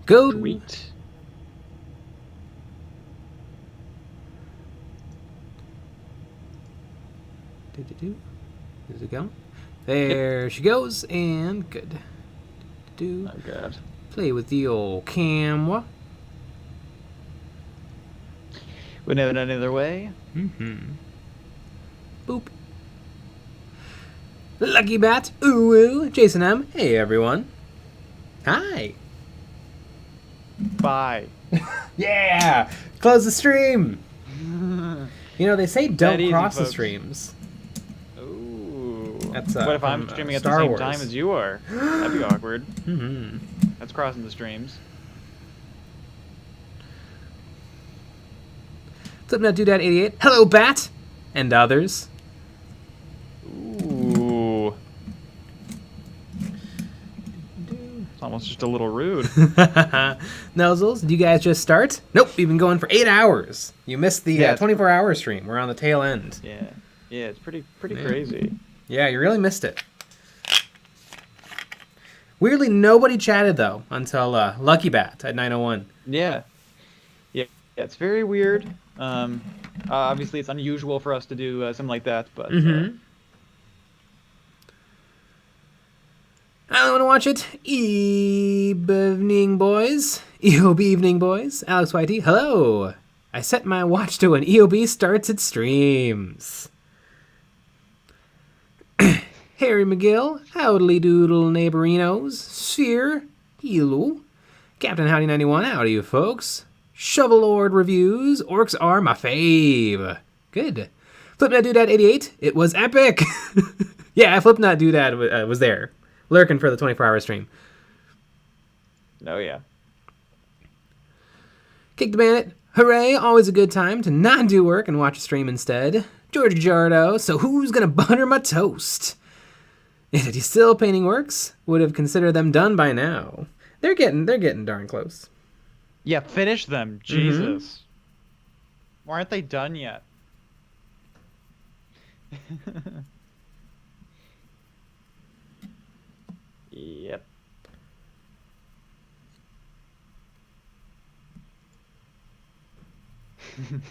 Go. Sweet. Where's it going? There she goes, and good. Oh, God. Play with the old camera. Wouldn't have it any other way. Boop. Lucky Bat. Ooh, Jason M. Hey, everyone. Hi. Bye. Yeah. Close the stream. You know, they say don't easy, cross the folks. streams. Ooh. That's, what if I'm from, streaming at the Star same Wars. time as you are? That'd be awkward. That's crossing the streams. Flipnutdoodad88. Hello, Bat. And others. Ooh. It's almost just a little rude. Nuzzles, did you guys just start? Nope, we've been going for 8 hours. You missed the Yeah, 24-hour stream. We're on the tail end. Yeah. Yeah, it's pretty crazy. Yeah, you really missed it. Weirdly, nobody chatted, though, until Lucky Bat at 9:01. Yeah. Yeah, it's very weird. Obviously, it's unusual for us to do something like that, but... I don't want to watch it. Evening, boys. EOB evening, boys. Alex YT, hello. I set my watch to when EOB starts its streams. Harry McGill, howdly doodle neighborinos. Sphere, hello. Captain Howdy 91, howdy you folks. Shovel Lord reviews, orcs are my fave. Good. Flipnut Doodad 88, it was epic. Yeah, Flipnut Doodad was there. Lurking for the 24-hour stream. Oh, yeah. Kick the Bandit. Hooray, always a good time to not do work and watch a stream instead. George Jardo, so who's gonna butter my toast? If he's still painting works, would have considered them done by now. They're getting darn close. Yeah, finish them. Jesus. Why aren't they done yet? Yep.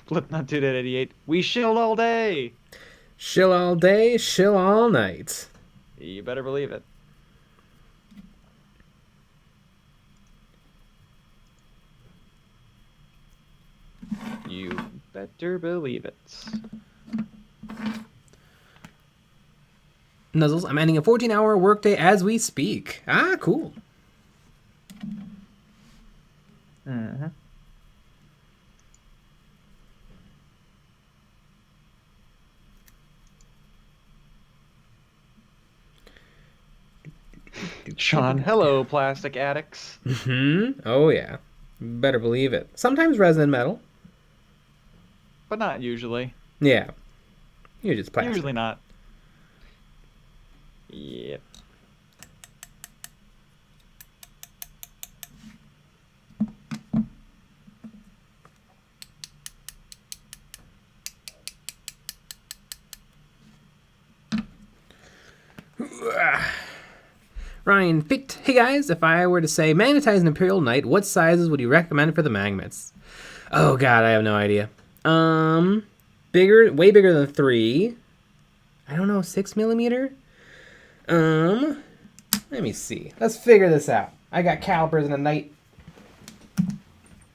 Flipnut Dude at 88. We shill all day. Shill all day, shill all night. You better believe it. You better believe it. Nuzzles, I'm ending a 14-hour workday as we speak. Ah, cool. Mm-hmm. Sean, hello, plastic addicts. Oh, yeah. Better believe it. Sometimes resin metal. But not usually. Yeah. You're just plastic. Usually not. Yep. Ryan picked, hey guys, if I were to say magnetize an Imperial Knight, what sizes would you recommend for the magnets? Oh god, I have no idea. Bigger, way bigger than 3. I don't know, 6mm? Let me see. Let's figure this out. I got calipers and a knight.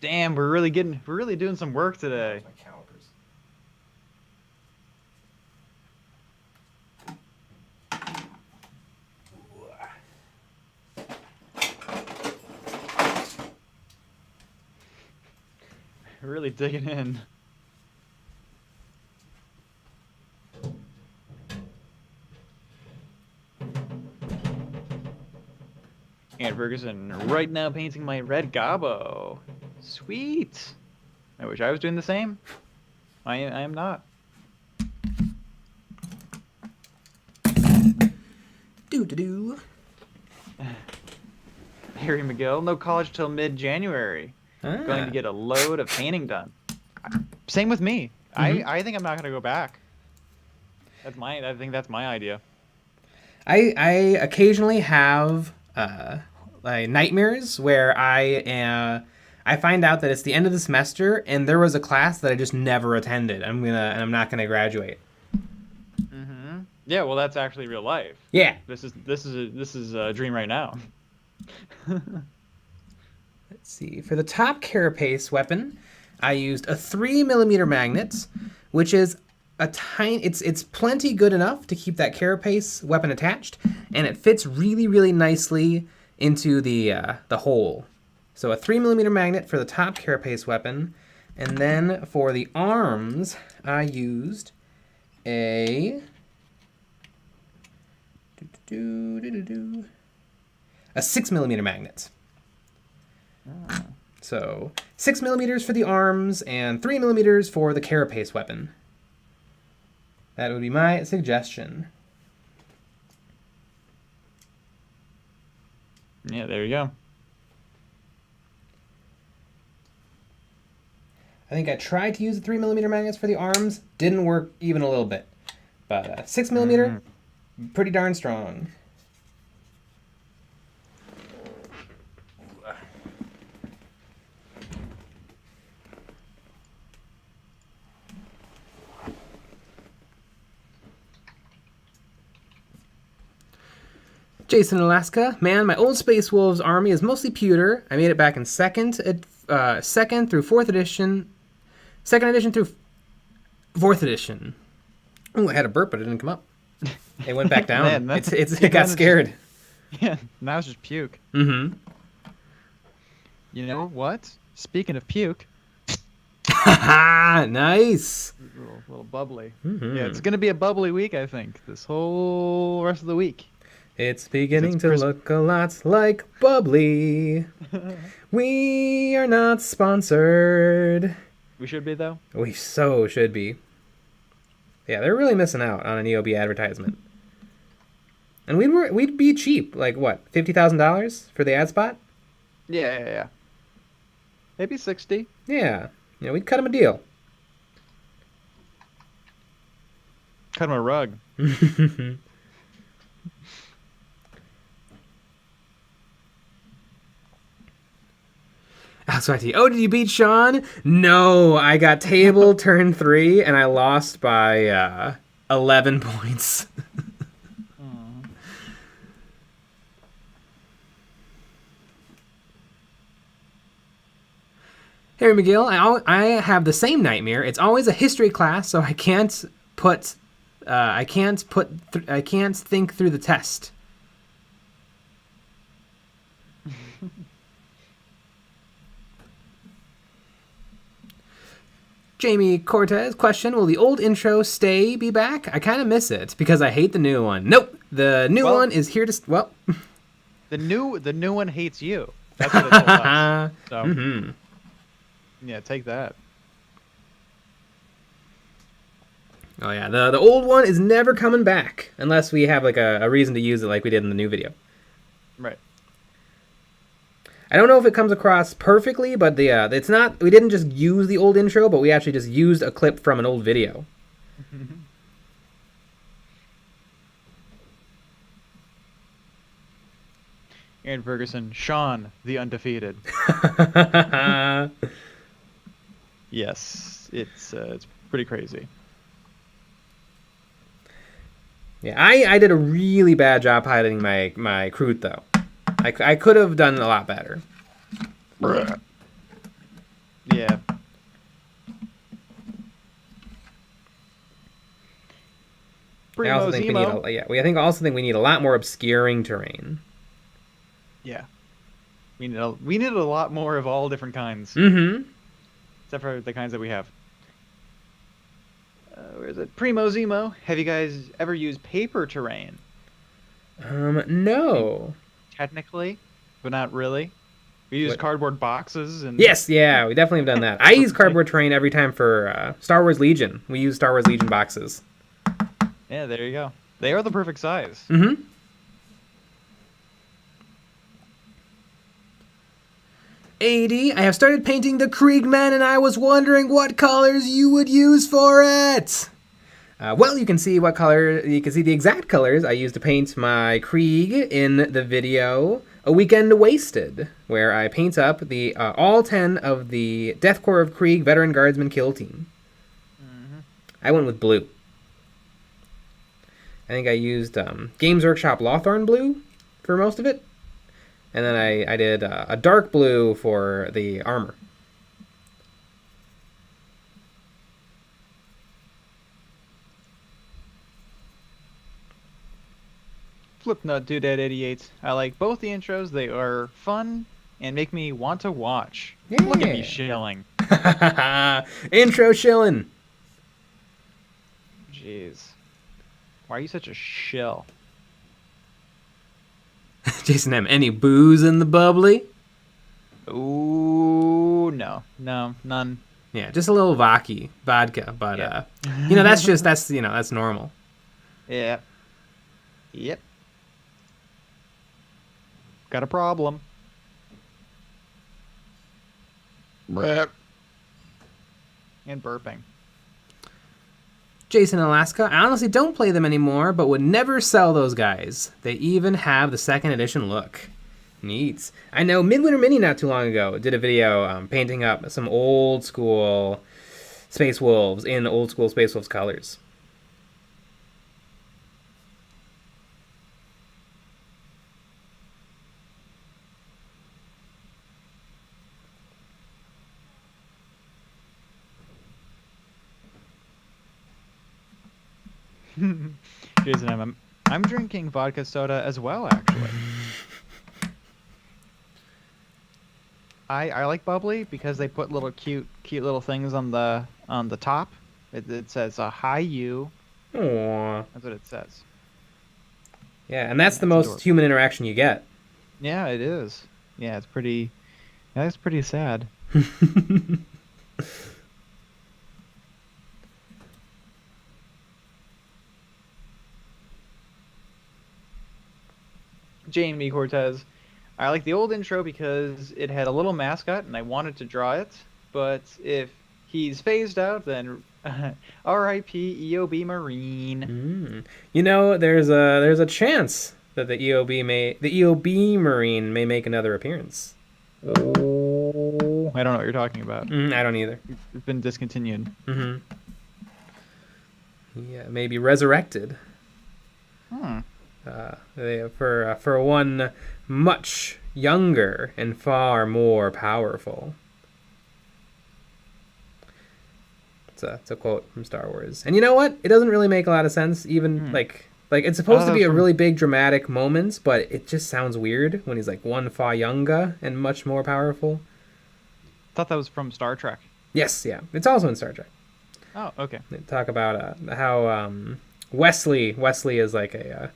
Damn, we're really doing some work today. My calipers. We're really digging in. And Ferguson right now painting my red gobbo. Sweet. I wish I was doing the same. I am not. Do. Harry McGill, no college till mid-January. Going to get a load of painting done. Same with me. I think I'm not going to go back. I think that's my idea. I occasionally have nightmares where I find out that it's the end of the semester and there was a class that I just never attended. I'm not gonna graduate. Mm-hmm. Yeah, well, that's actually real life. Yeah. This is a dream right now. Let's see. For the top carapace weapon, I used a 3mm magnet, which is a tiny. It's plenty good enough to keep that carapace weapon attached, and it fits really, really nicely into the hole. So a 3mm magnet for the top carapace weapon, and then for the arms, I used a 6mm magnet. So 6mm for the arms and 3mm for the carapace weapon. That would be my suggestion. Yeah, there you go. I think I tried to use the 3mm magnets for the arms. Didn't work even a little bit. But 6mm, pretty darn strong. Jason, Alaska. Man, my old Space Wolves army is mostly pewter. I made it back in second through 4th edition. 2nd edition through 4th edition. Oh, I had a burp, but it didn't come up. It went back down. Man, it got scared. Yeah, now it's just puke. Mm-hmm. You know what? Speaking of puke. Nice. A little bubbly. Mm-hmm. Yeah, it's going to be a bubbly week, I think, this whole rest of the week. It's beginning to look a lot like bubbly. We are not sponsored. We should be, though. We so should be. Yeah, they're really missing out on an EOB advertisement. And we'd be cheap. Like, what, $50,000 for the ad spot? Yeah. Maybe 60. Yeah. We'd cut them a deal. Cut them a rug. Oh, did you beat Sean? No, I got table turn 3, and I lost by 11 points. Harry McGill, I have the same nightmare. It's always a history class, so I can't think through the test. Jamie Cortez, question, will the old intro be back? I kind of miss it because I hate the new one. Nope, the new one is here to... Well... The new one hates you. That's what it told us. So, yeah, take that. Oh yeah, the old one is never coming back unless we have like a reason to use it like we did in the new video. Right. I don't know if it comes across perfectly, but it's not. We didn't just use the old intro, but we actually just used a clip from an old video. Aaron Ferguson, Sean the Undefeated. Yes, it's pretty crazy. Yeah, I did a really bad job piloting my Kroot though. I could have done a lot better. Yeah. I also think we need a lot more obscuring terrain. Yeah. We need a lot more of all different kinds. Mm-hmm. Except for the kinds that we have. Where is it? Primo Zemo. Have you guys ever used paper terrain? No. Technically, but not really. We use cardboard boxes and... Yes, yeah, we definitely have done that. I use cardboard terrain every time for Star Wars Legion. We use Star Wars Legion boxes. Yeah, there you go. They are the perfect size. Mm-hmm. AD, I have started painting the Kriegmen, and I was wondering what colors you would use for it. Well, you can see what color. You can see the exact colors I used to paint my Krieg in the video A Weekend Wasted, where I paint up the all 10 of the Death Corps of Krieg Veteran Guardsman kill team. I went with blue. I think I used Games Workshop Lawthorn blue for most of it. And then I did a dark blue for the armor. Flipnut Dude at 88. I like both the intros. They are fun and make me want to watch. Yeah. Look at me shilling. Intro shillin'. Jeez. Why are you such a shill? Jason M, any booze in the bubbly? Ooh, no, none. Yeah, just a little vodka, but Yeah. that's normal. Yeah. Yep. Got a problem. And burping. Jason Alaska, I honestly don't play them anymore, but would never sell those guys. They even have the 2nd edition look. Neat. I know Midwinter Mini not too long ago did a video painting up some old school Space Wolves in old school Space Wolves colors. Jason, I'm drinking vodka soda as well, actually. I like bubbly because they put little cute little things on the top. It says hi you. Aww. That's what it says. Yeah, and that's the most adorable. human interaction you get. Yeah, it is. Yeah, it's pretty. Yeah, that's pretty sad. Jamie Cortez. I like the old intro because it had a little mascot and I wanted to draw it. But if he's phased out, then R.I.P. EOB Marine. You know, there's a chance that the EOB Marine may make another appearance. Oh, I don't know what you're talking about. I don't either. It's been discontinued. Yeah, maybe resurrected. For one much younger and far more powerful. It's a quote from Star Wars. And you know what? It doesn't really make a lot of sense. Even like it's supposed to be a really big dramatic moment, but it just sounds weird when he's like one far younger and much more powerful. Thought that was from Star Trek. Yes, yeah. It's also in Star Trek. Oh, okay. They talk about how Wesley is like a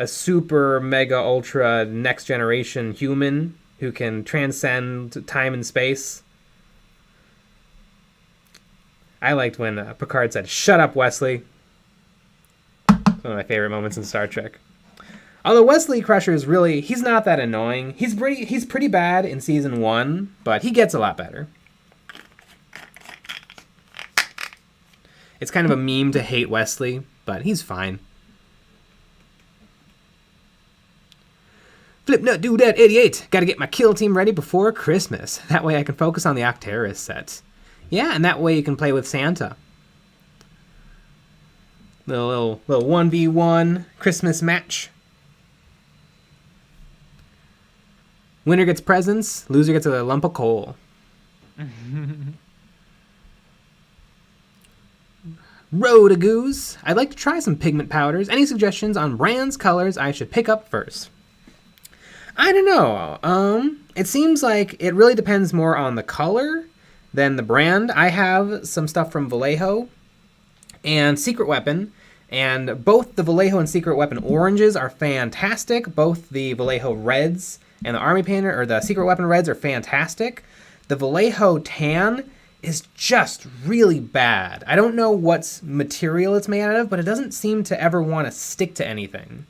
super mega ultra next generation human who can transcend time and space. I liked when Picard said, "Shut up, Wesley." It's one of my favorite moments in Star Trek. Although Wesley Crusher is he's not that annoying. He's pretty bad in season 1, but he gets a lot better. It's kind of a meme to hate Wesley, but he's fine. Flipnut Dude at 88. Gotta get my kill team ready before Christmas. That way I can focus on the Octeris set. Yeah, and that way you can play with Santa. Little 1v1 Christmas match. Winner gets presents, loser gets a lump of coal. Rodagoose. I'd like to try some pigment powders. Any suggestions on brands, colors I should pick up first? I don't know. It seems like it really depends more on the color than the brand. I have some stuff from Vallejo and Secret Weapon, and both the Vallejo and Secret Weapon oranges are fantastic. Both the Vallejo reds and the Army Painter, or the Secret Weapon reds, are fantastic. The Vallejo tan is just really bad. I don't know what material it's made out of, but it doesn't seem to ever want to stick to anything.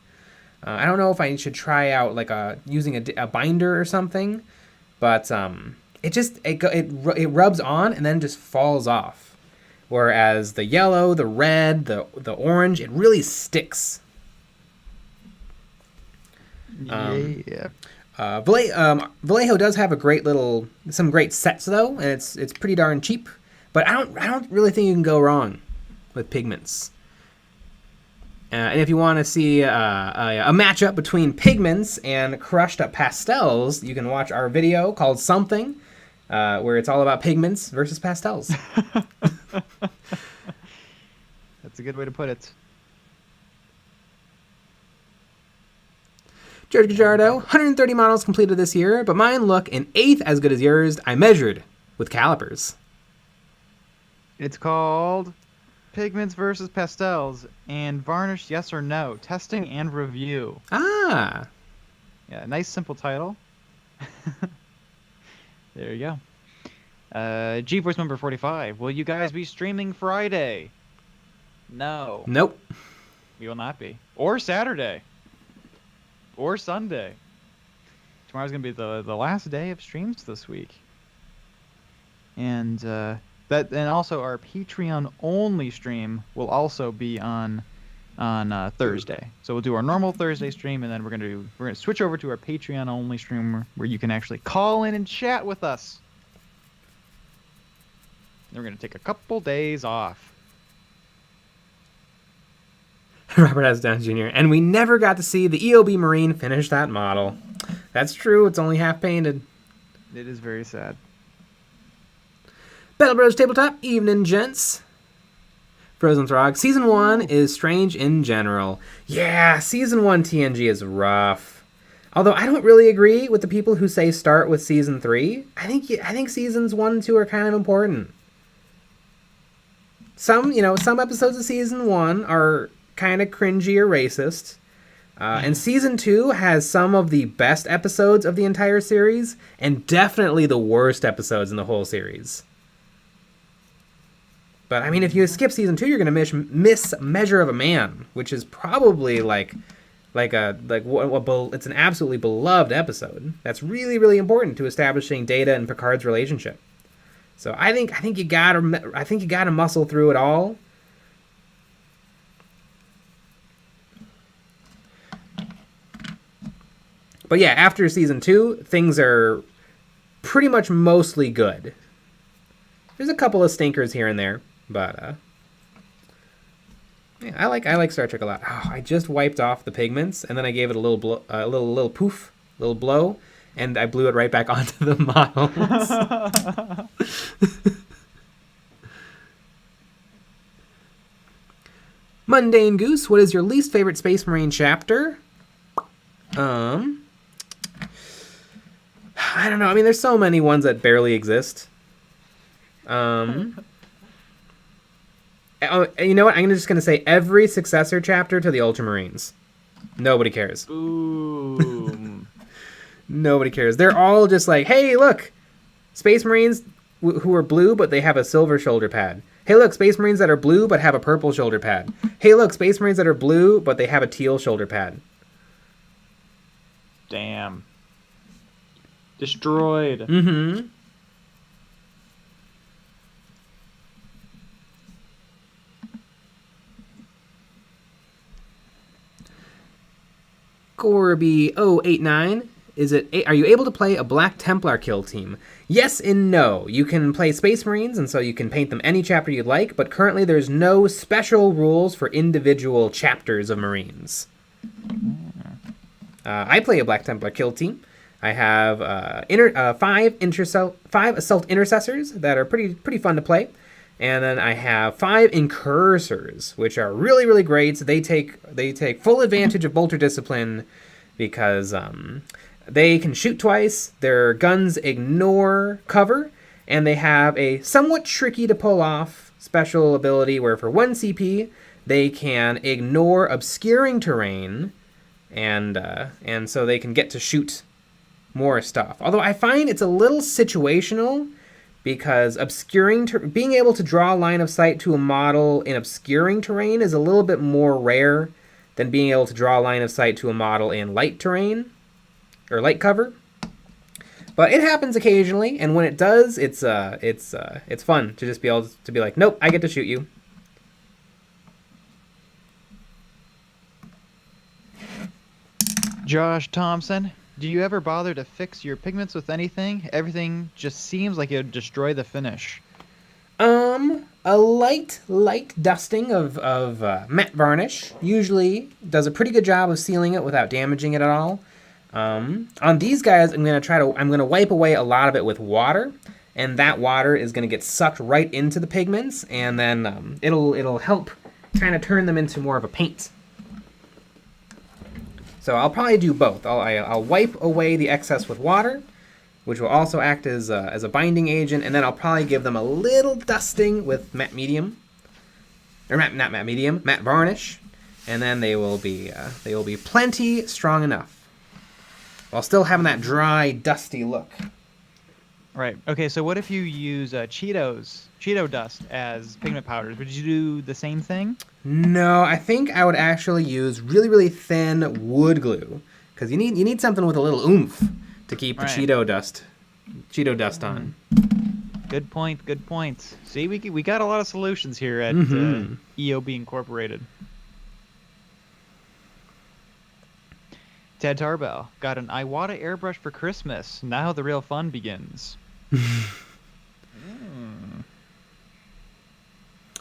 I don't know if I should try out like using a binder or something, but it rubs on and then just falls off. Whereas the yellow, the red, the orange, it really sticks. Yeah. Vallejo does have some great sets though, and it's pretty darn cheap. But I don't really think you can go wrong with pigments. And if you want to see a matchup between pigments and crushed up pastels, you can watch our video called Something, where it's all about pigments versus pastels. That's a good way to put it. George Gajardo, 130 models completed this year, but mine look an eighth as good as yours. I measured with calipers. It's called Pigments versus Pastels and Varnish Yes or No, Testing and Review. Ah. Yeah, nice simple title. There you go. GeForce number 45. Will you guys be streaming Friday? No. Nope. We will not be. Or Saturday. Or Sunday. Tomorrow's going to be the last day of streams this week. And also our Patreon only stream will also be on Thursday. So we'll do our normal Thursday stream, and then we're gonna switch over to our Patreon only stream where you can actually call in and chat with us. And we're gonna take a couple days off. Robert S. Down Jr. And we never got to see the EOB Marine finish that model. That's true. It's only half painted. It is very sad. Battle Bros Tabletop, evening gents. Frozen Throg, Season 1 is strange in general. Yeah, Season 1 TNG is rough. Although I don't really agree with the people who say start with Season 3. I think Seasons 1 and 2 are kind of important. Some episodes of Season 1 are kind of cringy or racist. And Season 2 has some of the best episodes of the entire series, and definitely the worst episodes in the whole series. But, I mean, if you skip Season 2, you're going to miss Measure of a Man, which is probably it's an absolutely beloved episode. That's really, really important to establishing Data and Picard's relationship. So I think you gotta muscle through it all. But yeah, after Season 2, things are pretty much mostly good. There's a couple of stinkers here and there, but yeah, I like Star Trek a lot. Oh, I just wiped off the pigments, and then I gave it a little poof, little blow, and I blew it right back onto the models. Mundane Goose, what is your least favorite Space Marine chapter? I don't know. I mean, there's so many ones that barely exist. You know what? I'm just going to say every successor chapter to the Ultramarines. Nobody cares. Boom. Nobody cares. They're all just like, hey, look, Space Marines who are blue, but they have a silver shoulder pad. Hey, look, Space Marines that are blue, but have a purple shoulder pad. Hey, look, Space Marines that are blue, but they have a teal shoulder pad. Damn. Destroyed. Mm-hmm. Corby089, are you able to play a Black Templar kill team? Yes and no. You can play Space Marines, and so you can paint them any chapter you'd like, but currently there's no special rules for individual chapters of Marines. I play a Black Templar kill team. I have 5 Assault Intercessors that are pretty fun to play. And then I have 5 Incursors, which are really, really great. They take full advantage of Bolter Discipline because they can shoot twice, their guns ignore cover, and they have a somewhat tricky to pull off special ability where for 1 CP, they can ignore obscuring terrain, and so they can get to shoot more stuff. Although I find it's a little situational, because being able to draw line of sight to a model in obscuring terrain is a little bit more rare than being able to draw line of sight to a model in light terrain or light cover. But it happens occasionally, and when it does, it's fun to just be able to be like, nope, I get to shoot you. Josh Thompson, Do you ever bother to fix your pigments with anything? Everything just seems like it would destroy the finish. A light dusting of matte varnish usually does a pretty good job of sealing it without damaging it at all. On these guys, I'm gonna wipe away a lot of it with water, and that water is gonna get sucked right into the pigments, and then it'll help kind of turn them into more of a paint. So I'll probably do both. I'll wipe away the excess with water, which will also act as a binding agent, and then I'll probably give them a little dusting with matte medium, or not matte medium, matte varnish, and then they will be plenty strong enough, while still having that dry, dusty look. Right. Okay, so what if you use Cheeto dust as pigment powders? Would you do the same thing? No, I think I would actually use really, really thin wood glue, because you need something with a little oomph to keep the Cheeto dust on. Good point. Good point. See, we got a lot of solutions here at EOB Incorporated. Ted Tarbell got an Iwata airbrush for Christmas. Now the real fun begins.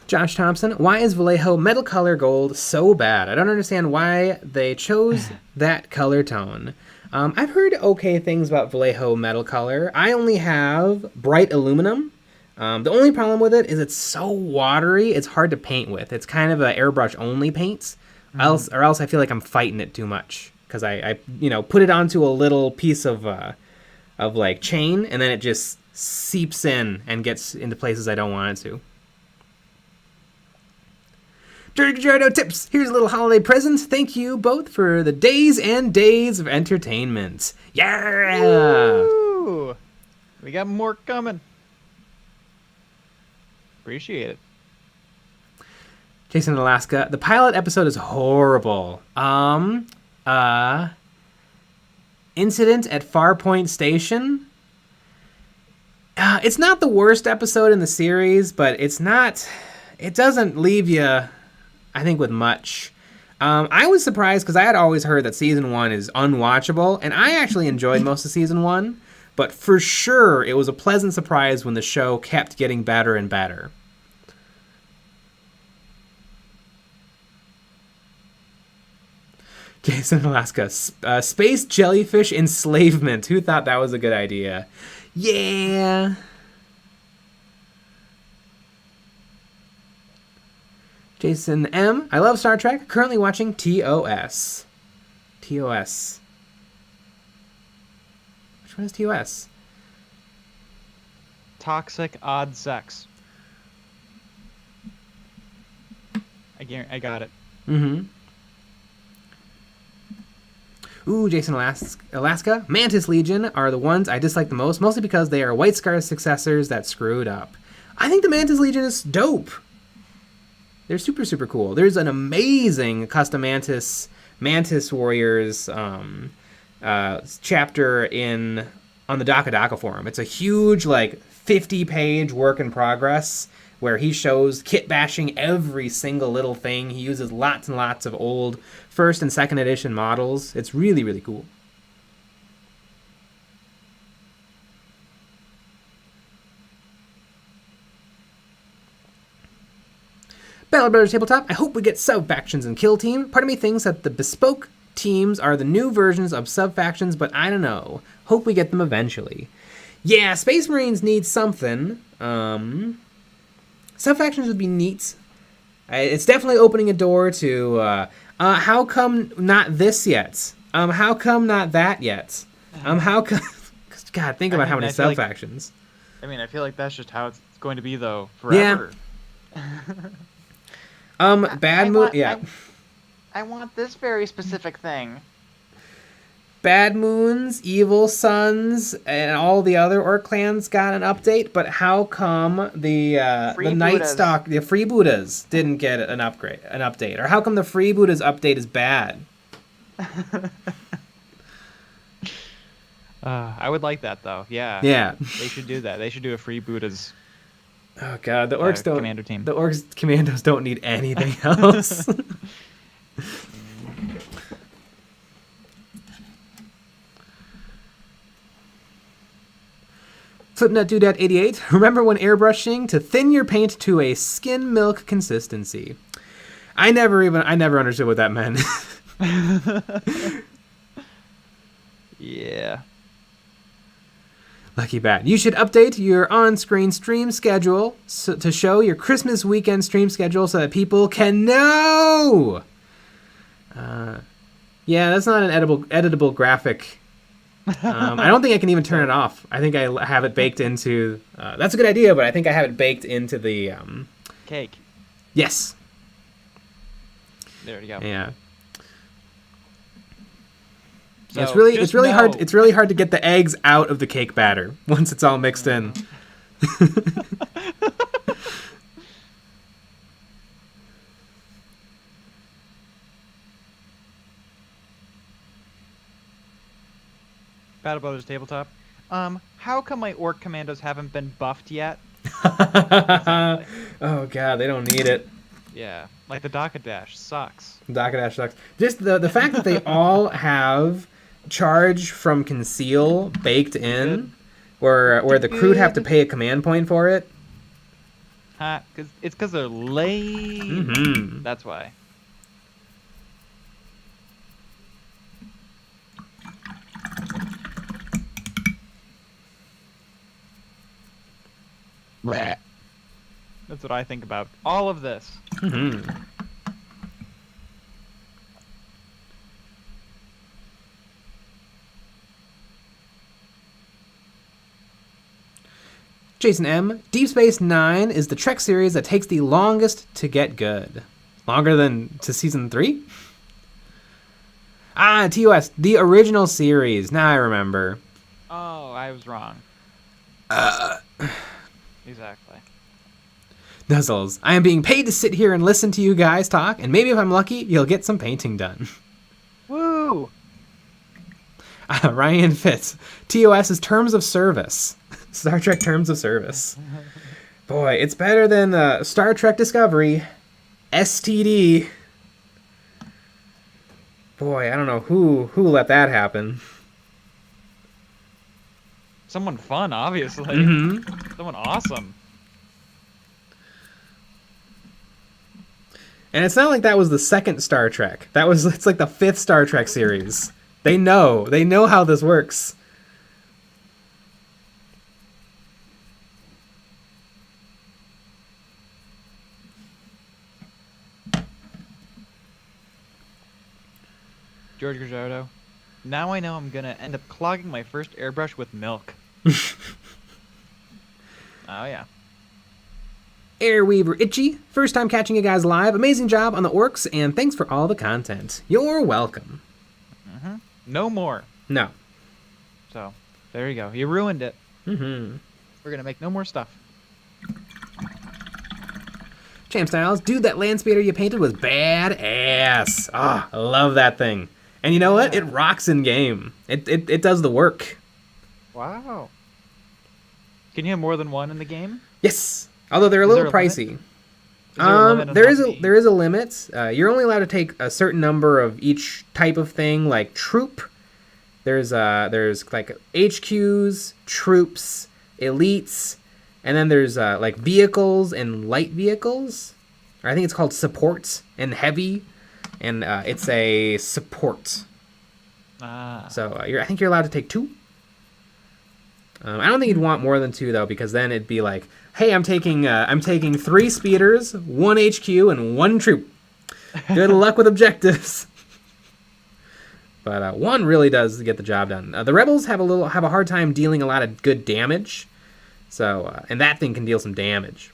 Josh Thompson, why is Vallejo Metal Color Gold so bad? I don't understand why they chose that color tone. I've heard okay things about Vallejo Metal Color. I only have bright aluminum. The only problem with it is it's so watery, it's hard to paint with. It's kind of an airbrush only paint, else I feel like I'm fighting it too much, because I put it onto a little piece of like chain, and then it just seeps in and gets into places I don't want it to. Jerry Gajardo tips. Here's a little holiday present. Thank you both for the days and days of entertainment. Yeah! Woo! We got more coming. Appreciate it. Jason in Alaska. The pilot episode is horrible. Incident at Farpoint Station. It's not the worst episode in the series, but it doesn't leave you, I think, with much. I was surprised because I had always heard that season 1 is unwatchable, and I actually enjoyed most of season 1, but for sure it was a pleasant surprise when the show kept getting better and better. Jason in Alaska. Space jellyfish enslavement. Who thought that was a good idea? Yeah. Jason M. I love Star Trek. Currently watching TOS. TOS. Which one is TOS? Toxic Odd Sex. I got it. Mm-hmm. Ooh, Jason Alaska. Mantis Legion are the ones I dislike the most, mostly because they are White Scar's successors that screwed up. I think the Mantis Legion is dope. They're super, super cool. There's an amazing custom Mantis Warriors chapter on the Daka Daka forum. It's a huge, 50-page work in progress where he shows kit bashing every single little thing. He uses lots and lots of old first and second edition models. It's really, really cool. Battle Brothers Tabletop, I hope we get sub-factions and kill team. Part of me thinks that the bespoke teams are the new versions of sub-factions, but I don't know. Hope we get them eventually. Yeah, Space Marines need something. Sub-factions would be neat. It's definitely opening a door to, how come not this yet? How come not that yet? How come... God, think about how many sub-factions. I feel like that's just how it's going to be, though, forever. Yeah. Bad Moon... Yeah. I want this very specific thing. Bad Moons, Evil Sons, and all the other Orc clans got an update, but how come the Night Stalk, the Freebooters, didn't get an update? Or how come the Freebooters update is bad? I would like that, though. Yeah. Yeah. They should do that. They should do a Freebooters. Oh god, the Orcs don't. Commander team. The Orcs Commandos don't need anything else. Flipnut88, remember when airbrushing to thin your paint to a skin milk consistency? I never understood what that meant. Yeah. Lucky Bat. You should update your on-screen stream schedule to show your Christmas weekend stream schedule so that people can know. Yeah, that's not an editable graphic. I don't think I can even turn it off. I think I have it baked into... that's a good idea, but I think I have it baked into the... Cake. Yes. There we go. Yeah. So it's really hard. It's really hard to get the eggs out of the cake batter once it's all mixed in. Battle Brothers Tabletop. How come my orc commandos haven't been buffed yet? Oh god, they don't need it. Yeah, like the Daka Dash sucks. Daka Dash sucks. Just the fact that they all have charge from conceal baked in, where the crew'd have to pay a command point for it. It's because they're lame. Mm-hmm. That's why. That's what I think about all of this. Mm-hmm. Jason M. Deep Space Nine is the Trek series that takes the longest to get good. Longer than to season 3? TOS, the original series. Now I remember. Oh, I was wrong. Exactly. Nuzzles, I am being paid to sit here and listen to you guys talk, and maybe if I'm lucky, you'll get some painting done. Woo! Ryan Fitz, TOS is Terms of Service. Star Trek Terms of Service. Boy, it's better than Star Trek Discovery. STD. Boy, I don't know who let that happen. Someone fun, obviously. Mm-hmm. Someone awesome. And it's not like that was the second Star Trek. It's like the 5th Star Trek series. They know how this works. George Gajardo. Now I know I'm gonna end up clogging my first airbrush with milk. Oh yeah. Airweaver Itchy, first time catching you guys live. Amazing job on the orcs, and thanks for all the content. You're welcome. Mm-hmm. No more. No. So, there you go. You ruined it. Mm-hmm. We're gonna make no more stuff. Champ Styles, dude, that land speeder you painted was badass. Ah, I love that thing. And you know what? It rocks in game. It does the work. Wow. Can you have more than one in the game? Yes. Although they're a little pricey. There is a limit. You're only allowed to take a certain number of each type of thing, like troop. There's like HQs, troops, elites, and then there's like vehicles and light vehicles. Or I think it's called support and heavy, and it's a support. So I think you're allowed to take 2. I don't think you'd want more than 2 though, because then it'd be like, hey, I'm taking 3 speeders, 1 HQ, and 1 troop. Good luck with objectives. But 1 really does get the job done. The rebels have a hard time dealing a lot of good damage, so and that thing can deal some damage.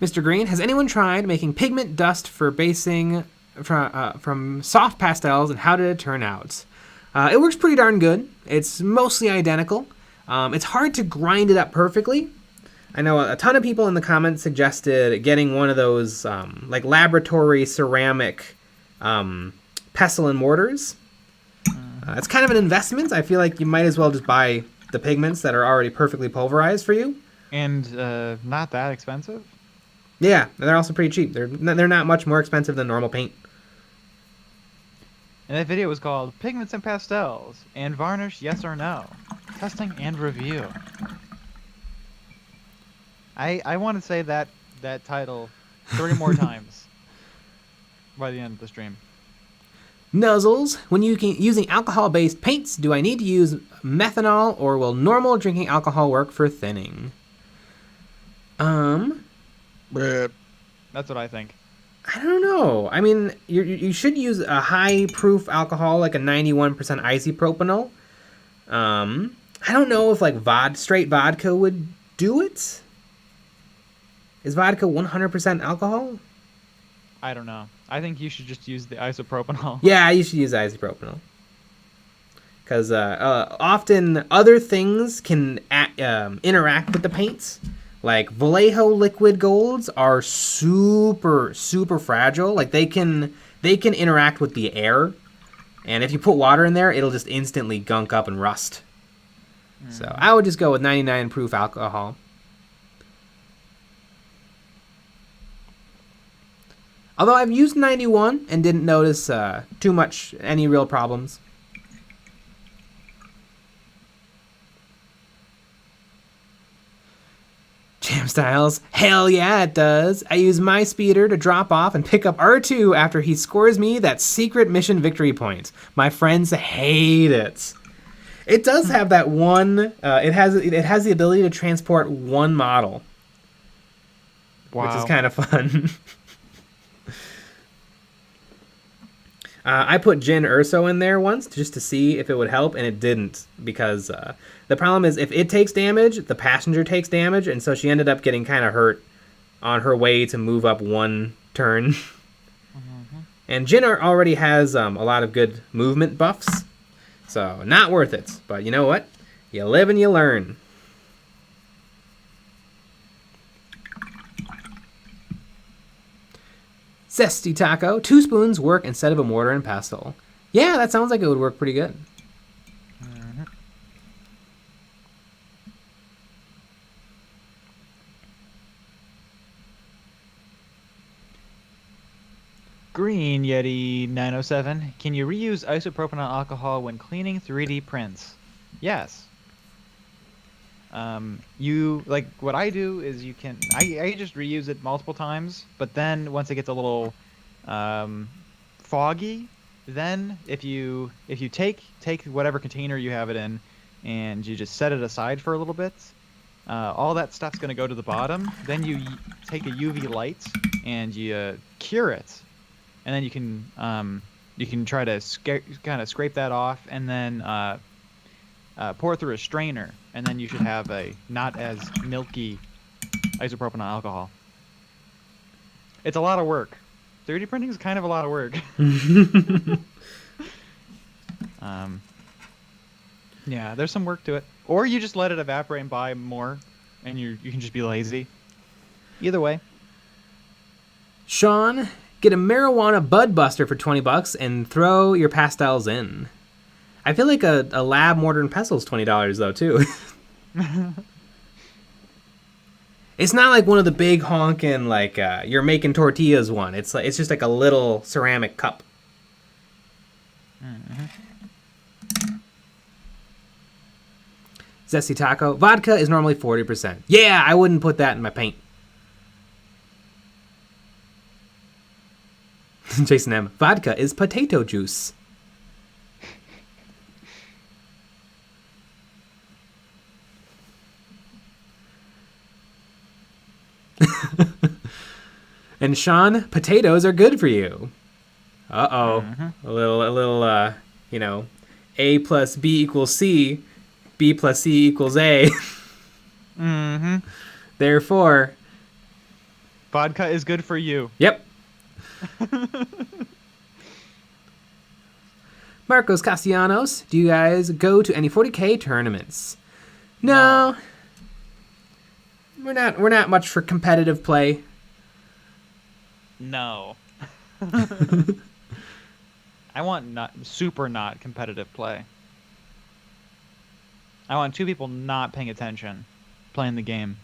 Mr. Green, has anyone tried making pigment dust for basing from soft pastels, and how did it turn out? It works pretty darn good. It's mostly identical. It's hard to grind it up perfectly. I know a ton of people in the comments suggested getting one of those like laboratory ceramic pestle and mortars. It's kind of an investment. I feel like you might as well just buy the pigments that are already perfectly pulverized for you. And not that expensive? Yeah, they're also pretty cheap. They're not much more expensive than normal paint. And that video was called Pigments and Pastels and Varnish, Yes or No. Testing and Review. I want to say that title 3 more times by the end of the stream. Nuzzles, when using alcohol-based paints, do I need to use methanol or will normal drinking alcohol work for thinning? That's what I think. I don't know. I mean, you should use a high-proof alcohol, like a 91% isopropanol. I don't know if like straight vodka would do it. Is vodka 100% alcohol? I don't know. I think you should just use the isopropanol. Yeah, you should use isopropanol. Because often other things can interact with the paints. Like Vallejo liquid golds are super, super fragile. Like they can interact with the air. And if you put water in there, it'll just instantly gunk up and rust. So I would just go with 99 proof alcohol. Although I've used 91 and didn't notice any real problems. Jam Styles, hell yeah it does. I use my speeder to drop off and pick up R2 after he scores me that secret mission victory point. My friends hate it. It does have that one, it has the ability to transport one model. Wow. Which is kind of fun. I put Jin Urso in there once just to see if it would help, and it didn't, because the problem is if it takes damage, the passenger takes damage, and so she ended up getting kind of hurt on her way to move up one turn. Mm-hmm. And Jin already has a lot of good movement buffs, so not worth it. But you know what? You live and you learn. Zesty Taco, 2 spoons work instead of a mortar and pestle. Yeah, that sounds like it would work pretty good. Mm-hmm. Green Yeti 907, can you reuse isopropanol alcohol when cleaning 3D prints? Yes. What I do is I just reuse it multiple times, but then once it gets a little foggy, then if you take whatever container you have it in and you just set it aside for a little bit, all that stuff's going to go to the bottom. Then you take a UV light and you cure it, and then you can try to kind of scrape that off, and then pour through a strainer, and then you should have a not as milky isopropanol alcohol. It's a lot of work. 3D printing is kind of a lot of work. Yeah, there's some work to it. Or you just let it evaporate and buy more, and you can just be lazy. Either way. Sean, get a marijuana bud buster for $20 and throw your pastels in. I feel like a lab mortar and pestle is $20 though too. It's not like one of the big honkin' like you're making tortillas one. It's just like a little ceramic cup. Mm-hmm. Zesty Taco, vodka is normally 40%. Yeah, I wouldn't put that in my paint. Jason M, vodka is potato juice. And Sean, potatoes are good for you. Uh-oh. Mm-hmm. A little A plus B equals C, B plus C equals A. Mm-hmm. Therefore, vodka is good for you. Yep. Marcos Castellanos, do you guys go to any 40k tournaments? No. We're not much for competitive play. No. I want not competitive play. I want 2 people not paying attention, playing the game.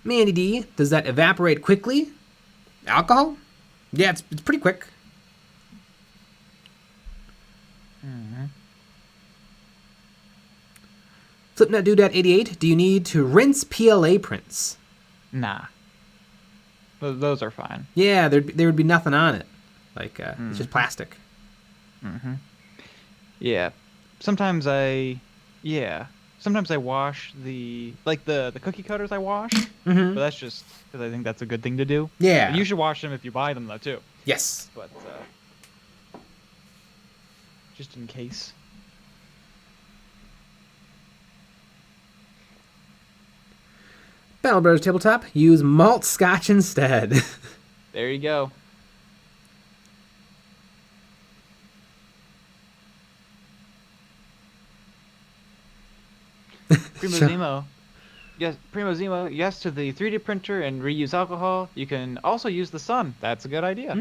Mandy D, does that evaporate quickly? Alcohol? Yeah, it's pretty quick. Flipnut Dude at 88, do you need to rinse PLA prints? Nah. Those are fine. Yeah, there would be nothing on it. Like, it's just plastic. Yeah. Sometimes I wash the cookie cutters I wash, but that's just because I think that's a good thing to do. Yeah. But you should wash them if you buy them though too. Yes. But just in case. Battle Brothers Tabletop, use malt scotch instead. There you go. Primo Zemo. Yes, Primo Zemo, yes to the 3D printer and reuse alcohol. You can also use the sun. That's a good idea.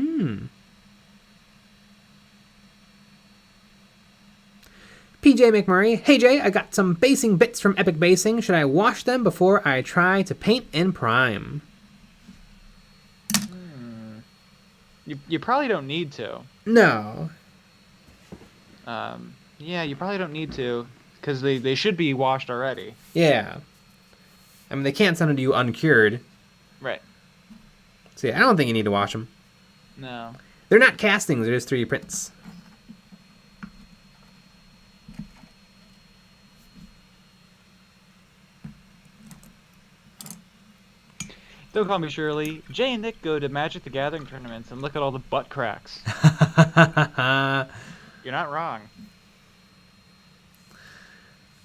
PJ McMurray, hey Jay, I got some basing bits from Epic Basing. Should I wash them before I try to paint and prime? You probably don't need to. No. Yeah, you probably don't need to, because they should be washed already. Yeah. I mean, they can't send them to you uncured. Right. So yeah, I don't think you need to wash them. No. They're not castings, they're just 3D prints. Don't call me Shirley. Jay and Nick go to Magic the Gathering tournaments and look at all the butt cracks. You're not wrong.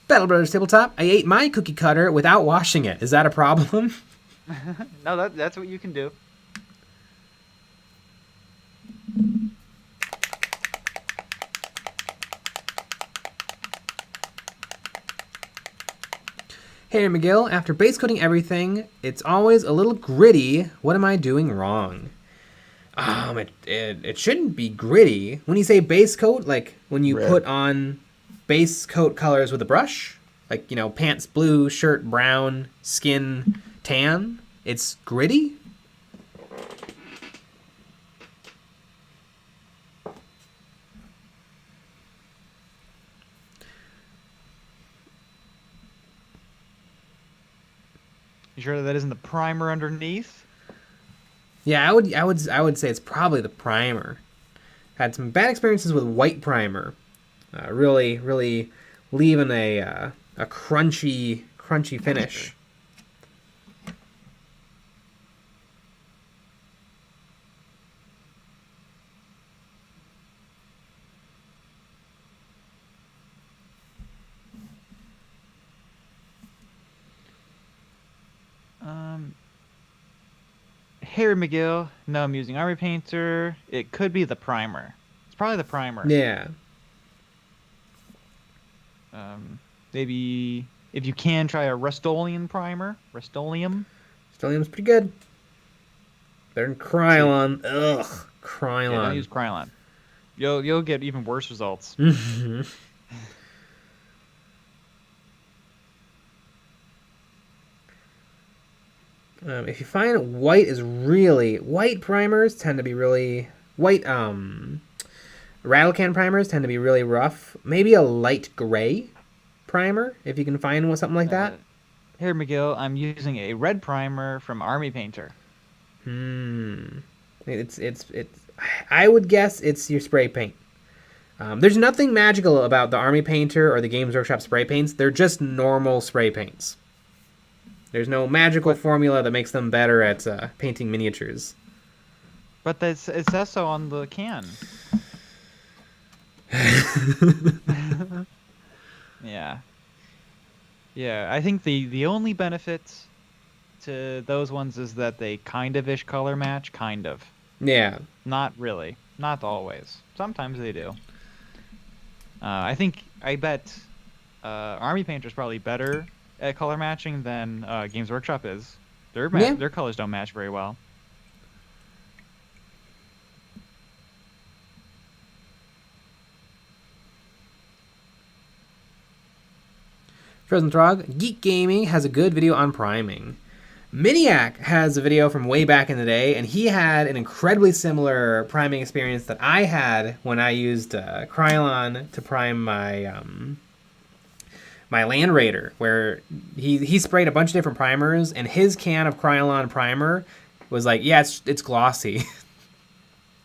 Battle Brothers Tabletop, I ate my cookie cutter without washing it. Is that a problem? No, that's what you can do. Hey McGill, after base coating everything, it's always a little gritty. What am I doing wrong? It shouldn't be gritty. When you say base coat, like when you put on base coat colors with a brush, like, you know, pants blue, shirt brown, skin tan, it's gritty? You sure that isn't the primer underneath? Yeah, I would say it's probably the primer. Had some bad experiences with white primer. Really leaving a crunchy finish. Harry McGill. No, I'm using Army Painter. It could be the primer. It's probably the primer. Yeah. Maybe if you can try a Rust-Oleum primer. Rust-Oleum. Rust-Oleum's pretty good. Better than Krylon. Ugh, Krylon. Yeah, don't use Krylon. You'll get even worse results. If you find white primers tend to be really white. Rattle can primers tend to be really rough. Maybe a light gray primer if you can find something like that. Here, McGill, I'm using a red primer from Army Painter. It's. I would guess it's your spray paint. There's nothing magical about the Army Painter or the Games Workshop spray paints. They're just normal spray paints. There's no magical formula that makes them better at painting miniatures. But it says so on the can. Yeah. Yeah, I think the only benefit to those ones is that they kind of-ish color match, kind of. Yeah. Not really. Not always. Sometimes they do. I bet Army Painter's probably better at color matching than Games Workshop is. Their colors don't match very well. Frozen Throg, Geek Gaming has a good video on priming. Miniac has a video from way back in the day, and he had an incredibly similar priming experience that I had when I used Krylon to prime my my Land Raider, where he sprayed a bunch of different primers, and his can of Krylon primer was like, yeah, it's glossy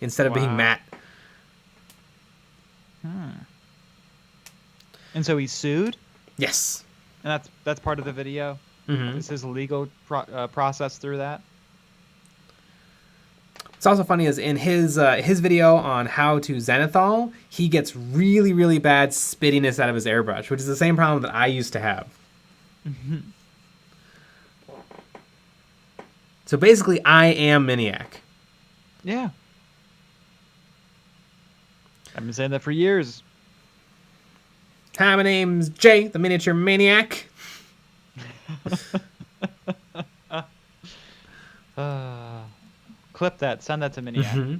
instead of being matte. And so he sued? Yes. And that's part of the video? Mm-hmm. Is his legal process through that? What's also funny is in his video on how to Zenithal, he gets really, really bad spittiness out of his airbrush, which is the same problem that I used to have. So basically, I am Miniac. Yeah. I've been saying that for years. Hi, my name's Jay, the Miniature Maniac. Clip that. Send that to Miniac. Mm-hmm.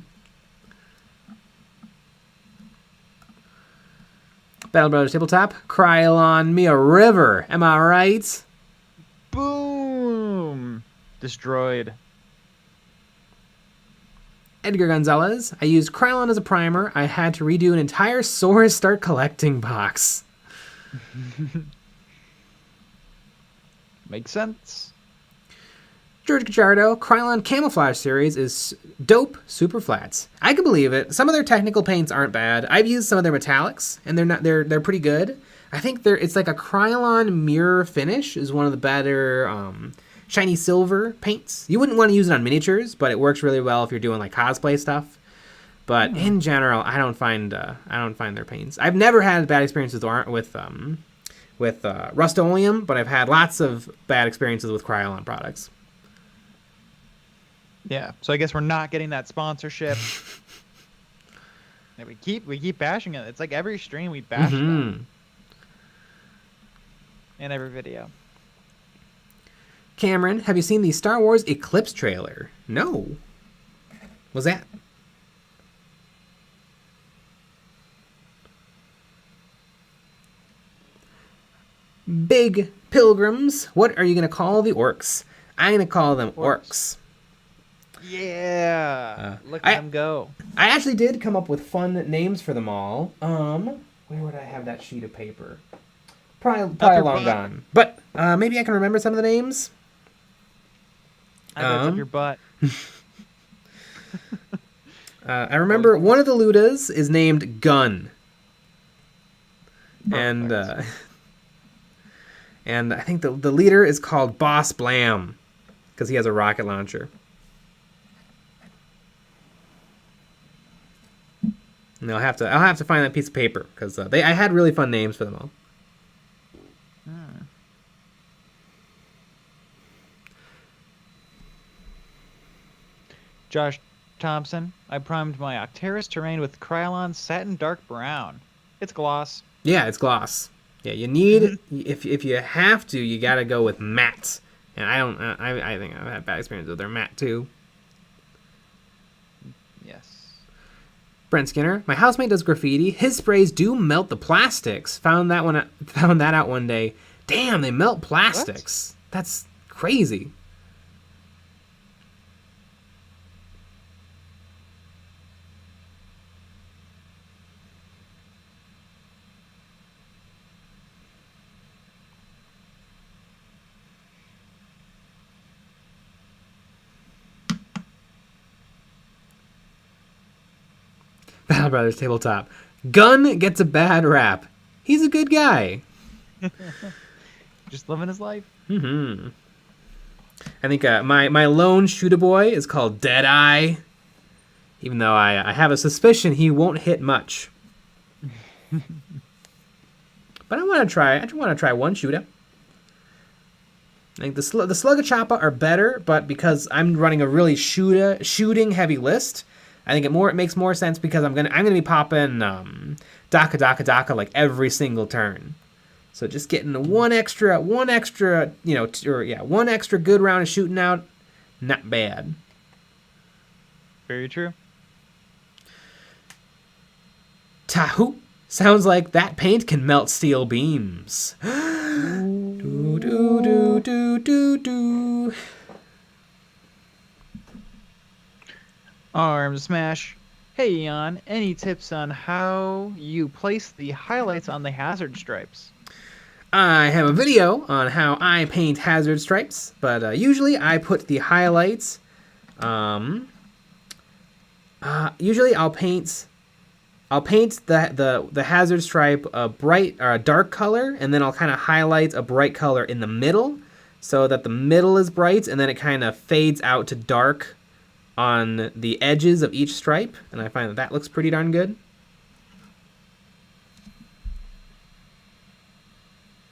Battle Brothers Tabletop. Krylon me a river. Am I right? Boom! Destroyed. Edgar Gonzalez. I used Krylon as a primer. I had to redo an entire Source Start Collecting box. Makes sense. George Gajardo, Krylon Camouflage series is dope, super flats. I can believe it. Some of their technical paints aren't bad. I've used some of their metallics, and they're pretty good. I think it's like a Krylon mirror finish is one of the better shiny silver paints. You wouldn't want to use it on miniatures, but it works really well if you're doing like cosplay stuff. But in general, I don't find their paints. I've never had bad experiences with Rust-Oleum, but I've had lots of bad experiences with Krylon products. Yeah, so I guess we're not getting that sponsorship. Yeah, we keep bashing it. It's like every stream we bash them. In every video. Cameron, have you seen the Star Wars Eclipse trailer? No. What's that? Big Pilgrims. What are you going to call the orcs? I'm going to call them orcs. Yeah. Look at them go. I actually did come up with fun names for them all. Where would I have that sheet of paper? Probably long gone. But maybe I can remember some of the names. I bet it's up your butt. I remember one of the Ludas is named Gun. And I think the leader is called Boss Blam because he has a rocket launcher. And I'll have to find that piece of paper because I had really fun names for them all. Josh Thompson, I primed my Octeris terrain with Krylon Satin Dark Brown. It's gloss. Yeah, it's gloss. Yeah, you need if you have to, you gotta go with matte. And I think I've had bad experiences with their matte too. Yes. Brent Skinner, my housemate does graffiti. His sprays do melt the plastics. Found that out one day. Damn, they melt plastics. What? That's crazy. Battle Brothers Tabletop. Gun gets a bad rap. He's a good guy. Just living his life. Mm-hmm. I think my lone shooter boy is called Deadeye. Even though I have a suspicion he won't hit much. But I want to try one shooter. I think the Slugachappa are better, but because I'm running a really shooting heavy list, I think it makes more sense because I'm gonna be popping Daka like every single turn. So just getting one extra one extra good round of shooting out, not bad. Very true. Tahoot! Sounds like that paint can melt steel beams. Do do do do do do. Arm smash. Hey Eon, any tips on how you place the highlights on the hazard stripes? I have a video on how I paint hazard stripes, but usually I put the highlights. Usually I'll paint the hazard stripe a bright or a dark color, and then I'll kind of highlight a bright color in the middle, so that the middle is bright, and then it kind of fades out to dark on the edges of each stripe, and I find that looks pretty darn good.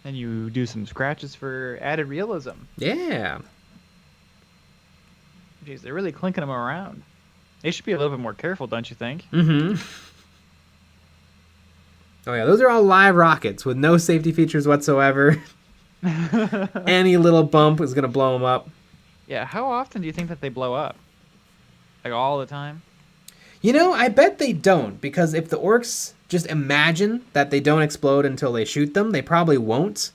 And you do some scratches for added realism. Yeah. Jeez, they're really clinking them around. They should be a little bit more careful, don't you think? Mm-hmm. Oh yeah, those are all live rockets with no safety features whatsoever. Any little bump is gonna blow them up. Yeah, how often do you think that they blow up? Like all the time? You know, I bet they don't, because if the orcs just imagine that they don't explode until they shoot them, they probably won't.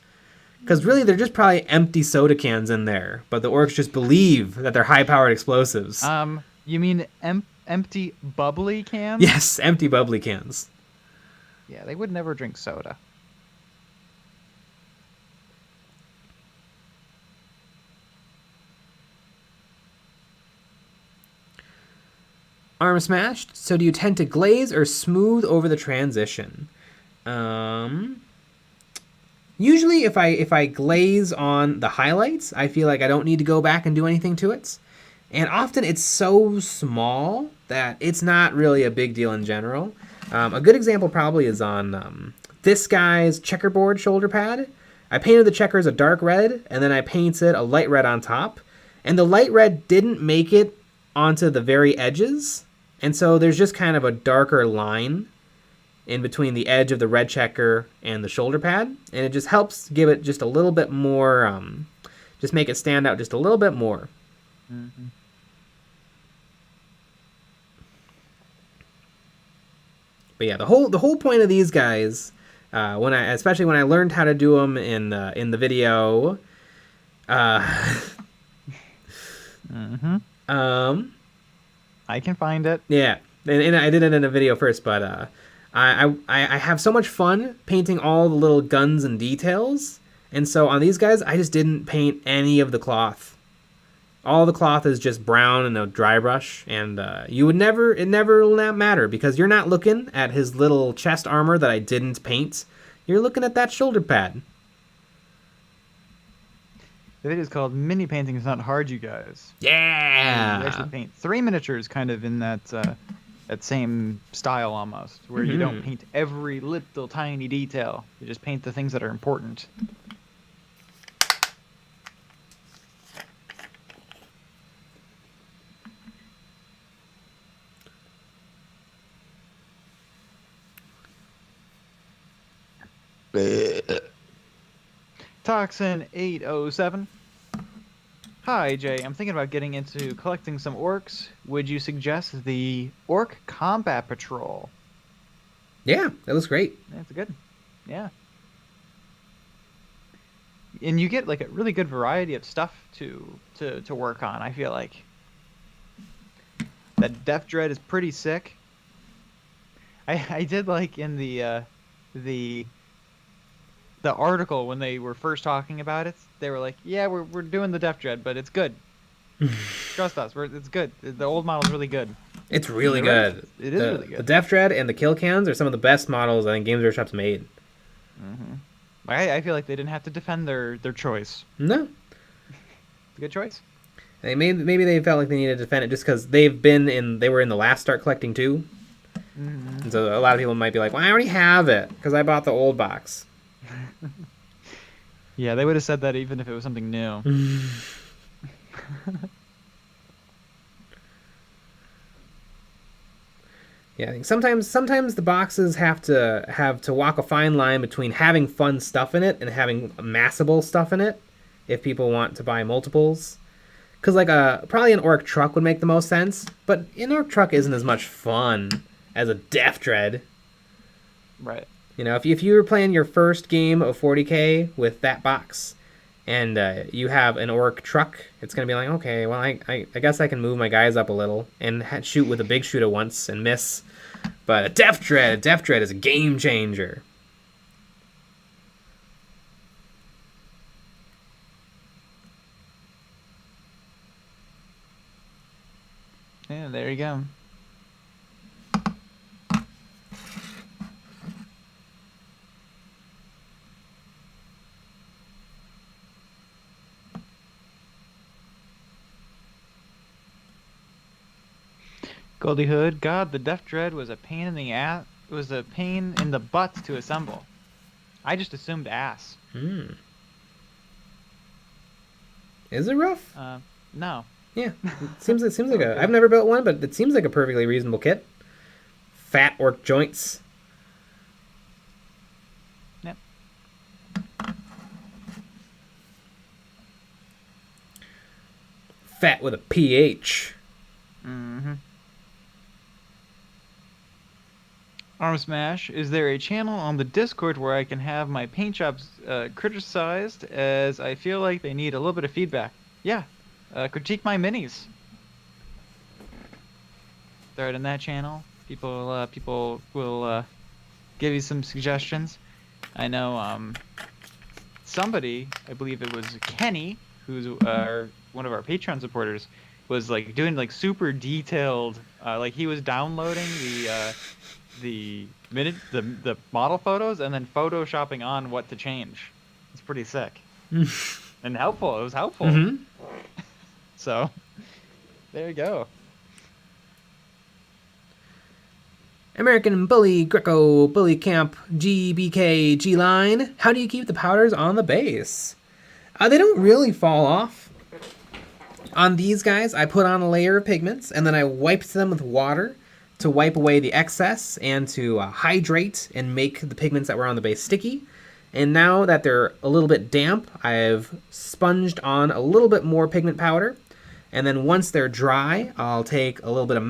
Because really, they're just probably empty soda cans in there, but the orcs just believe that they're high-powered explosives. You mean empty bubbly cans? Yes, empty bubbly cans. Yeah, they would never drink soda. Arm smashed. So do you tend to glaze or smooth over the transition? Usually if I glaze on the highlights, I feel like I don't need to go back and do anything to it. And often it's so small that it's not really a big deal in general. A good example probably is on this guy's checkerboard shoulder pad. I painted the checkers a dark red, and then I painted a light red on top. And the light red didn't make it onto the very edges. And so there's just kind of a darker line in between the edge of the red checker and the shoulder pad. And it just helps give it just a little bit more, just make it stand out just a little bit more. Mm-hmm. But yeah, the whole point of these guys, especially when I learned how to do them in the video, Mm-hmm. I can find it. Yeah, and I did it in a video first, but I have so much fun painting all the little guns and details, and so on these guys, I just didn't paint any of the cloth. All the cloth is just brown and a dry brush, and it never will matter, because you're not looking at his little chest armor that I didn't paint. You're looking at that shoulder pad. The video is called Mini Painting is Not Hard, you guys. Yeah! You actually paint 3 miniatures kind of in that same style almost, where you don't paint every little tiny detail. You just paint the things that are important. Toxin 807. Hi Jay, I'm thinking about getting into collecting some orcs. Would you suggest the Orc Combat Patrol? Yeah, that looks great. That's good. Yeah. And you get like a really good variety of stuff to work on, I feel like. That Death Dread is pretty sick. I did like in the article when they were first talking about it, they were like, yeah, we're doing the Death Dread, but it's good. Trust us, it's good. The old model's really good. It's really good. Right. It is really good. The Death Dread and the Kill Cans are some of the best models I think Games Workshop's made. Mm-hmm. I feel like they didn't have to defend their choice. No. It's a good choice. Maybe they felt like they needed to defend it just because they were in the last Start Collecting too. Mm-hmm. And so a lot of people might be like, well, I already have it because I bought the old box. Yeah, they would have said that even if it was something new. Yeah, I think sometimes the boxes have to walk a fine line between having fun stuff in it and having massable stuff in it if people want to buy multiples. Because like probably an Orc truck would make the most sense, but an Orc truck isn't as much fun as a Death Dread. Right. You know, if you were playing your first game of 40k with that box, and you have an orc truck, it's going to be like, okay, well, I guess I can move my guys up a little and shoot with a big shooter once and miss. But a Death Dread is a game changer. Yeah, there you go. Goldie Hood, God, the Death Dread was a pain in the ass. It was a pain in the butt to assemble. I just assumed ass. Is it rough? No. Yeah, it seems like a. I've never built one, but it seems like a perfectly reasonable kit. Fat orc joints. Yep. Fat with a PH. Mm-hmm. Arm Smash, is there a channel on the Discord where I can have my paint jobs criticized, as I feel like they need a little bit of feedback? Yeah, critique my minis. Throw it in that channel. People will give you some suggestions. I know somebody, I believe it was Kenny, who's one of our Patreon supporters, was like doing like super detailed, like he was downloading the model photos and then photoshopping on what to change. It's pretty sick and helpful. It was helpful. Mm-hmm. So there you go. American Bully Greco Bully Camp GBK G-Line. How do you keep the powders on the base? They don't really fall off. On these guys, I put on a layer of pigments and then I wiped them with water to wipe away the excess and to hydrate and make the pigments that were on the base sticky. And now that they're a little bit damp, I've sponged on a little bit more pigment powder. And then once they're dry, I'll take a little bit of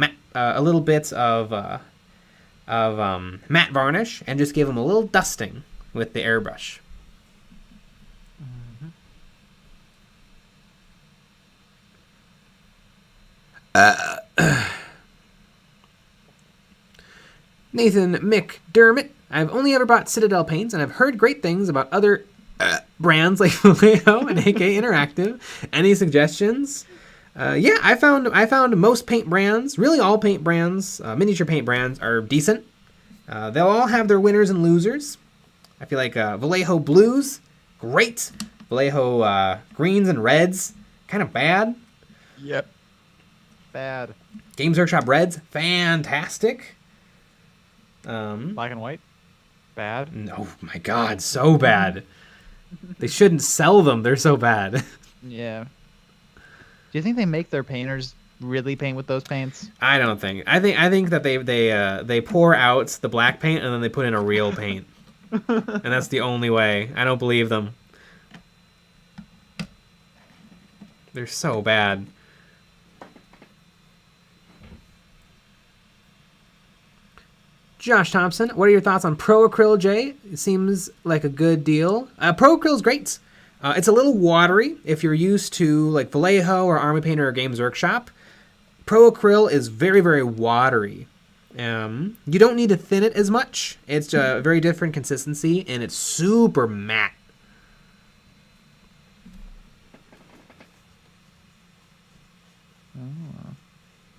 matte varnish and just give them a little dusting with the airbrush. Nathan McDermott. I've only ever bought Citadel paints, and I've heard great things about other brands like Vallejo and AK Interactive. Any suggestions? Yeah, I found most paint brands, really all paint brands, miniature paint brands, are decent. They'll all have their winners and losers. I feel like Vallejo blues, great. Vallejo greens and reds, kind of bad. Yep. Bad. Games Workshop reds, fantastic. Black and white, bad. No, my God, so bad. They shouldn't sell them. They're so bad. Yeah. Do you think they make their painters really paint with those paints? I don't think. I think that they pour out the black paint and then they put in a real paint, and that's the only way. I don't believe them. They're so bad. Josh Thompson, what are your thoughts on Pro Acryl J? It seems like a good deal. Pro Acryl's great. It's a little watery if you're used to like Vallejo or Army Painter or Games Workshop. Pro Acryl is very, very watery. You don't need to thin it as much. It's a very different consistency, and it's super matte.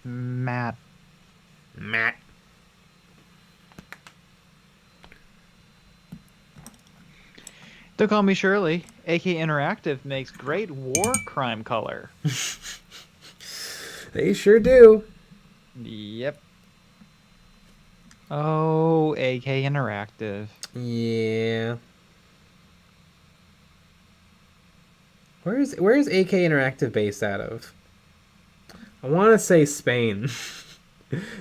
Matte. Matte. Don't call me Shirley. AK Interactive makes great war crime color. They sure do. Yep. Oh, AK Interactive. Yeah. Where's AK Interactive based out of? I want to say Spain,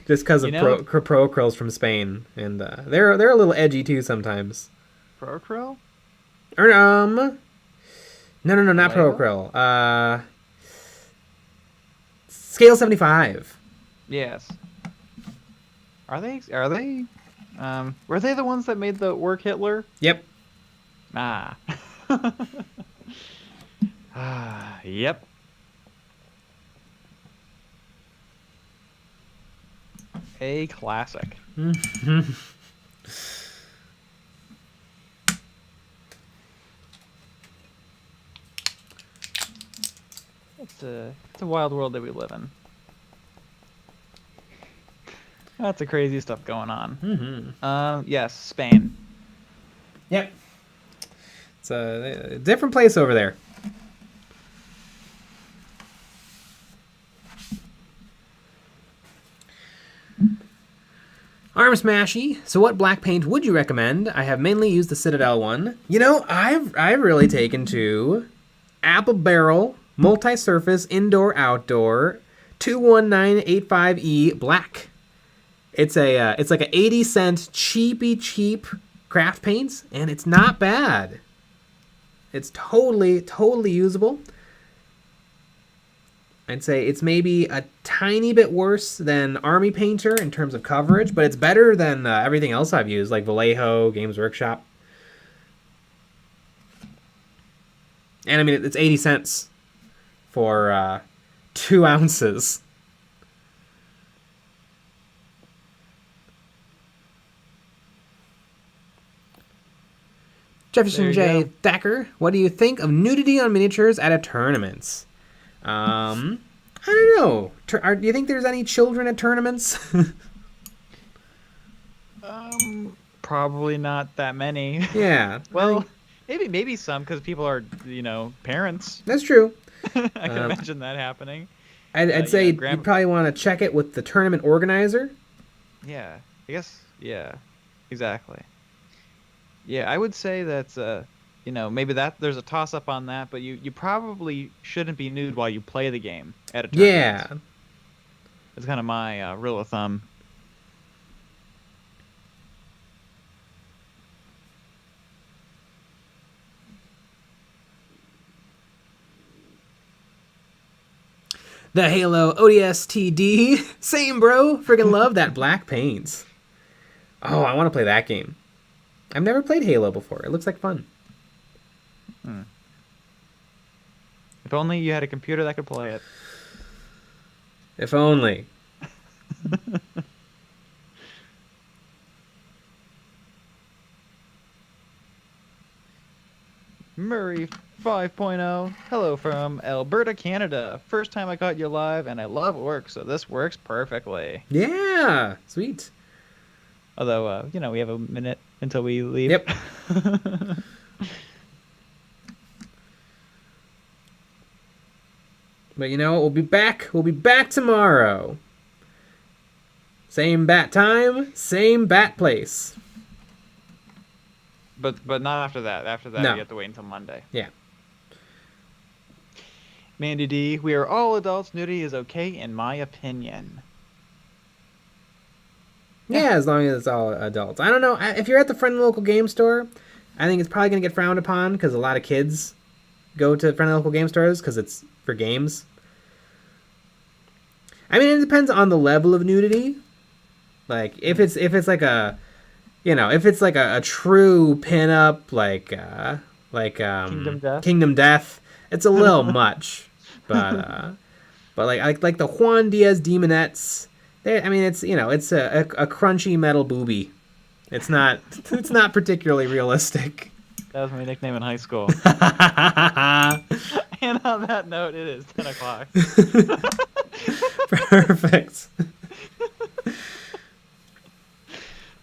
just because of Pro Acryl's from Spain, and they're a little edgy too sometimes. Pro Acryl? Or no, not Pro Acryl. Scale 75. Yes. Are they? Were they the ones that made the Ork Hitler? Yep. Ah. Yep. A classic. It's a wild world that we live in. Lots of crazy stuff going on. Yes, Spain. Yep. It's a different place over there. Arm Smashy. So what black paint would you recommend? I have mainly used the Citadel one. You know, I've really taken to Apple Barrel Multi-Surface Indoor Outdoor 21985E black. It's like an 80-cent cheap craft paints, and it's not bad. It's totally usable. I'd say it's maybe a tiny bit worse than Army Painter in terms of coverage, but it's better than everything else I've used, like Vallejo, Games Workshop. And I mean, it's 80 cents for 2 ounces. Jefferson J. Thacker, what do you think of nudity on miniatures at a tournament? I don't know. Do you think there's any children at tournaments? Probably not that many. Yeah. Well, maybe some, because people are, parents. That's true. I can imagine that happening. I'd say you probably want to check it with the tournament organizer. Yeah. I guess. Yeah. Exactly. Yeah, I would say that, maybe there's a toss-up on that, but you probably shouldn't be nude while you play the game at a tournament. Yeah. That's kind of my rule of thumb. The Halo ODSTD. Same, bro. Friggin' love that black paint. Oh, I want to play that game. I've never played Halo before. It looks like fun. If only you had a computer that could play it. If only. Murray 5.0. Hello from Alberta, Canada. First time I caught you live, and I love ORK, so this works perfectly. Yeah. Sweet. Although, we have a minute until we leave. Yep. But we'll be back. We'll be back tomorrow. Same bat time, same bat place. But not after that. After that, No. You have to wait until Monday. Yeah. Mandy D, we are all adults. Nudity is okay, in my opinion. Yeah, as long as it's all adults. I don't know. If you're at the friendly local game store, I think it's probably going to get frowned upon because a lot of kids go to friendly local game stores because it's for games. I mean, it depends on the level of nudity. Like, if it's like a, if it's like a true pinup, like Kingdom Death, it's a little much. But like the Juan Diaz Demonettes. It's it's a crunchy metal booby. It's not particularly realistic. That was my nickname in high school. And on that note, it is 10 o'clock. Perfect.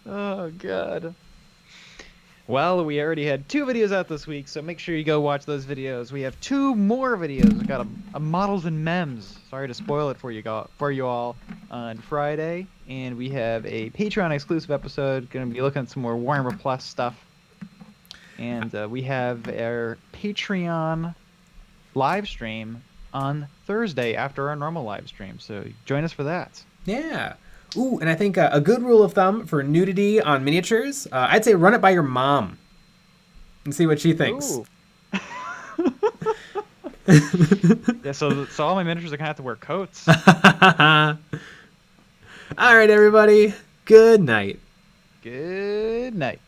Oh God. Well, we already had 2 videos out this week, so make sure you go watch those videos. We have 2 more videos. We got a models and memes. Sorry to spoil it for you all on Friday, and we have a Patreon exclusive episode. Going to be looking at some more Warhammer Plus stuff, and we have our Patreon live stream on Thursday after our normal live stream. So join us for that. Yeah. Ooh, and I think a good rule of thumb for nudity on miniatures, I'd say run it by your mom and see what she thinks. Ooh. Yeah, so all my miniatures are gonna have to wear coats. All right, everybody. Good night. Good night.